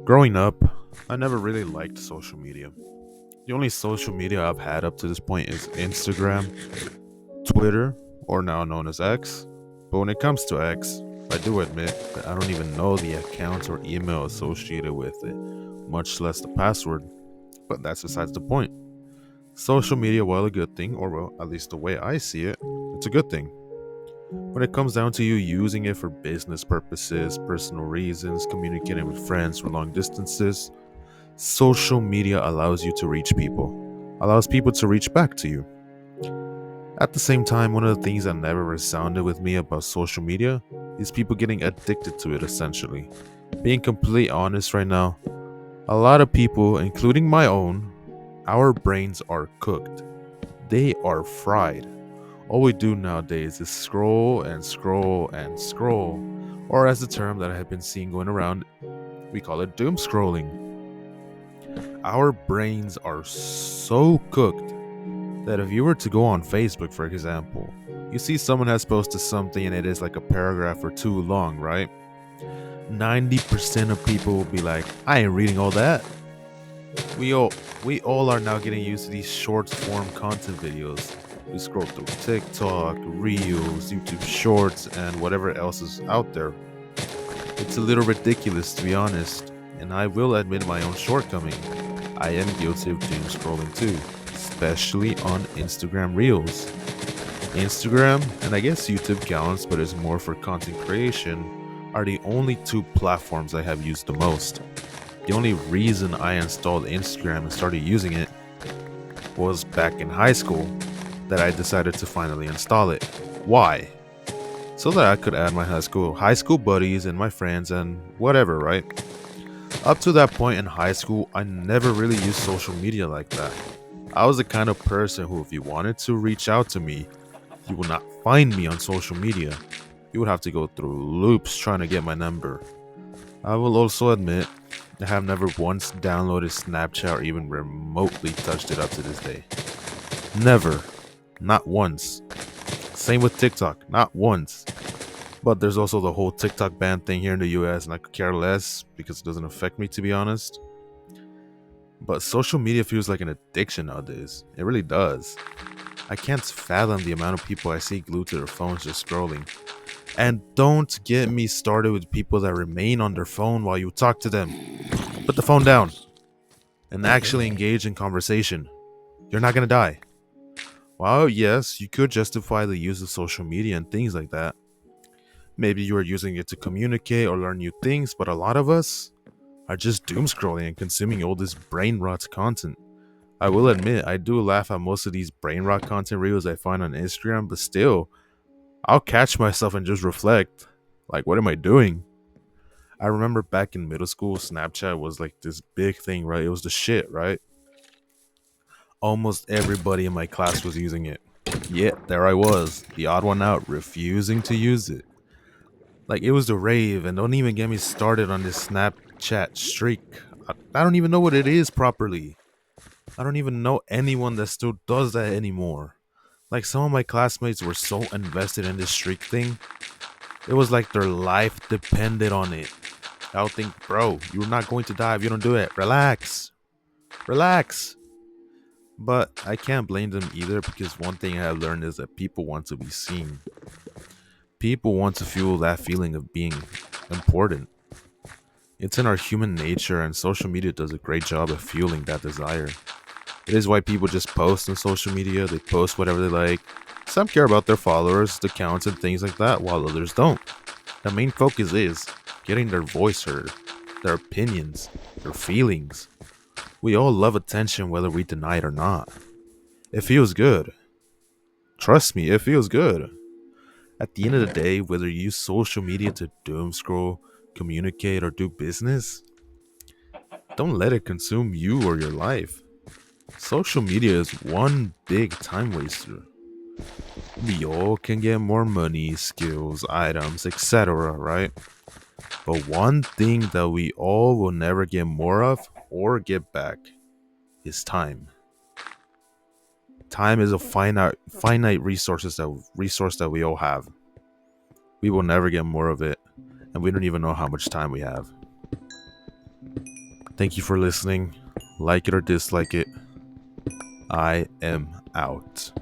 Growing up, I never really liked social media. The only social media I've had up to this point is Instagram, Twitter, or now known as X. But when it comes to X, I do admit that I don't even know the account or email associated with it, much less the password. But that's besides the point. Social media, while a good thing, or well, at least the way I see it, it's a good thing. When it comes down to you using it for business purposes, personal reasons, communicating with friends for long distances, social media allows you to reach people, allows people to reach back to you. At the same time, one of the things that never resounded with me about social media is people getting addicted to it essentially. Being completely honest right now, a lot of people, including my own, our brains are cooked. They are fried. All we do nowadays is scroll and scroll and scroll, or as the term that I have been seeing going around, we call it doom scrolling. Our brains are so cooked that if you were to go on Facebook, for example, you see someone has posted something and it is like a paragraph or two long, right? 90% of people will be like, I ain't reading all that. We all we all are now getting used to these short form content videos. We scroll through TikTok, Reels, YouTube Shorts, and whatever else is out there. It's a little ridiculous to be honest, and I will admit my own shortcoming. I am guilty of doom scrolling too, especially on Instagram Reels. Instagram, and I guess YouTube counts, but it's more for content creation, are the only two platforms I have used the most. The only reason I installed Instagram and started using it was back in high school that I decided to finally install it. Why? So that I could add my high school buddies and my friends and whatever, right? Up to that point in high school, I never really used social media like that. I was the kind of person who, if you wanted to reach out to me, you would not find me on social media. You would have to go through loops trying to get my number. I will also admit, I have never once downloaded Snapchat or even remotely touched it up to this day. Never. Not once. Same with TikTok. Not once. But there's also the whole TikTok ban thing here in the US, and I could care less because it doesn't affect me, to be honest. But social media feels like an addiction nowadays. It really does. I can't fathom the amount of people I see glued to their phones just scrolling. And don't get me started with people that remain on their phone while you talk to them. Put the phone down and actually engage in conversation. You're not gonna die. While yes, you could justify the use of social media and things like that. Maybe you are using it to communicate or learn new things, but a lot of us are just doom scrolling and consuming all this brain rot content. I will admit, I do laugh at most of these brain rot content reels I find on Instagram, but still, I'll catch myself and just reflect. Like, what am I doing? I remember back in middle school, Snapchat was like this big thing, right? It was the shit, right? Almost everybody in my class was using it. Yet, there I was, the odd one out, refusing to use it. Like, it was the rave, and don't even get me started on this Snapchat streak. I don't even know what it is properly. I don't even know anyone that still does that anymore. Like, some of my classmates were so invested in this streak thing, it was like their life depended on it. I would think, bro, you're not going to die if you don't do it. Relax. Relax. But I can't blame them either because one thing I have learned is that people want to be seen. People want to feel that feeling of being important. It's in our human nature, and social media does a great job of fueling that desire. It is why people just post on social media, they post whatever they like. Some care about their followers, the counts, and things like that, while others don't. The main focus is getting their voice heard, their opinions, their feelings. We all love attention whether we deny it or not. It feels good. Trust me, it feels good. At the end of the day, whether you use social media to doom scroll, communicate, or do business, don't let it consume you or your life. Social media is one big time waster. We all can get more money, skills, items, etc., right? But one thing that we all will never get more of or get back is time. Time is a finite resource that we all have. We will never get more of it, and we don't even know how much time we have. Thank you for listening. Like it or dislike it. I am out.